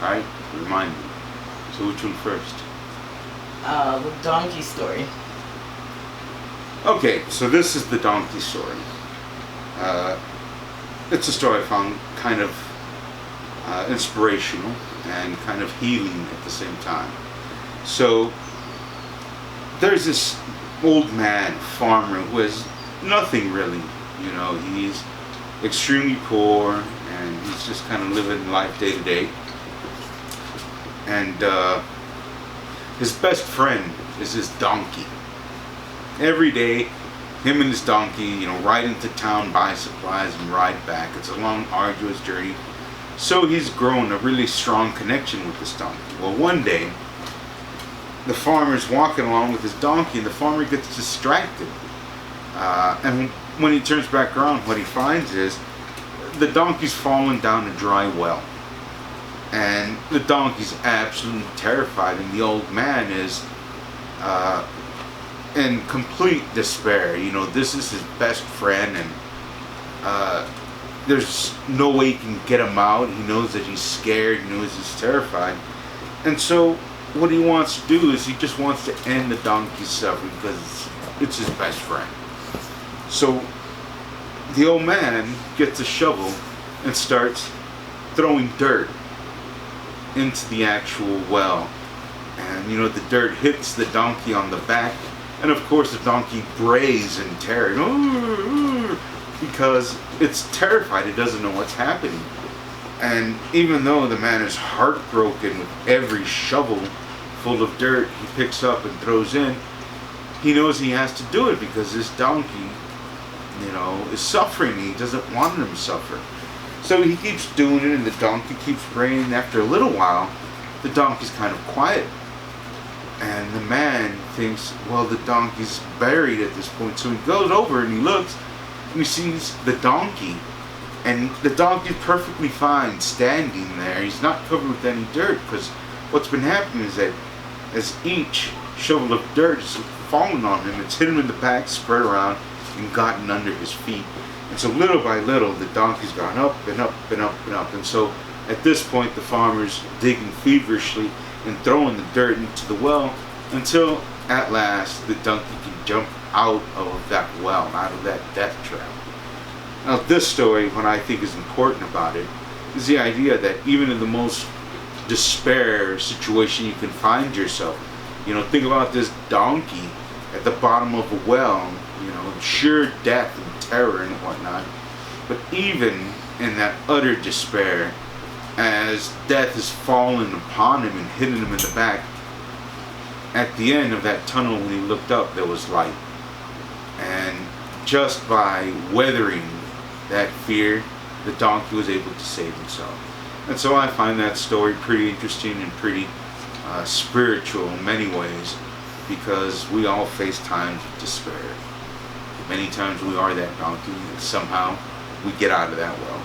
Alright? Remind me. So which one first? The donkey story. Okay, so this is the donkey story. It's a story I found kind of inspirational and kind of healing at the same time. So there's this old man, farmer, who has nothing really. You know, he's extremely poor and he's just kind of living life day to day. And his best friend is his donkey. Every day, him and his donkey, ride into town, buy supplies, and ride back. It's a long, arduous journey. So he's grown a really strong connection with this donkey. Well, one day, the farmer's walking along with his donkey, and the farmer gets distracted. And when he turns back around, what he finds is the donkey's fallen down a dry well. And the donkey's absolutely terrified, and the old man is in complete despair. This is his best friend, and there's no way he can get him out. He knows that he's scared, he knows he's terrified. And so what he wants to do is he just wants to end the donkey's suffering because it's his best friend. So the old man gets a shovel and starts throwing dirt into the actual well. And the dirt hits the donkey on the back, and of course the donkey brays in terror because it's terrified. It doesn't know what's happening. And even though the man is heartbroken with every shovel full of dirt he picks up and throws in, he knows he has to do it because this donkey is suffering. He doesn't want him to suffer. So he keeps doing it, and the donkey keeps braying. After a little while, the donkey's kind of quiet. And the man thinks, well, the donkey's buried at this point. So he goes over and he looks, and he sees the donkey. And the donkey's perfectly fine standing there. He's not covered with any dirt, because what's been happening is that as each shovel of dirt is falling on him, it's hit him in the back, spread around, and gotten under his feet. And so little by little, the donkey's gone up and up and up and up. And so at this point, the farmer's digging feverishly and throwing the dirt into the well until at last the donkey can jump out of that well, out of that death trap. Now this story, what I think is important about it, is the idea that even in the most despair situation you can find yourself, think about this donkey at the bottom of a well, sheer death and terror and whatnot. But even in that utter despair, as death has fallen upon him and hidden him in the back, at the end of that tunnel when he looked up, there was light. And just by weathering that fear, the donkey was able to save himself. And so I find that story pretty interesting and pretty spiritual in many ways, because we all face times of despair. Many times we are that donkey, and somehow we get out of that well.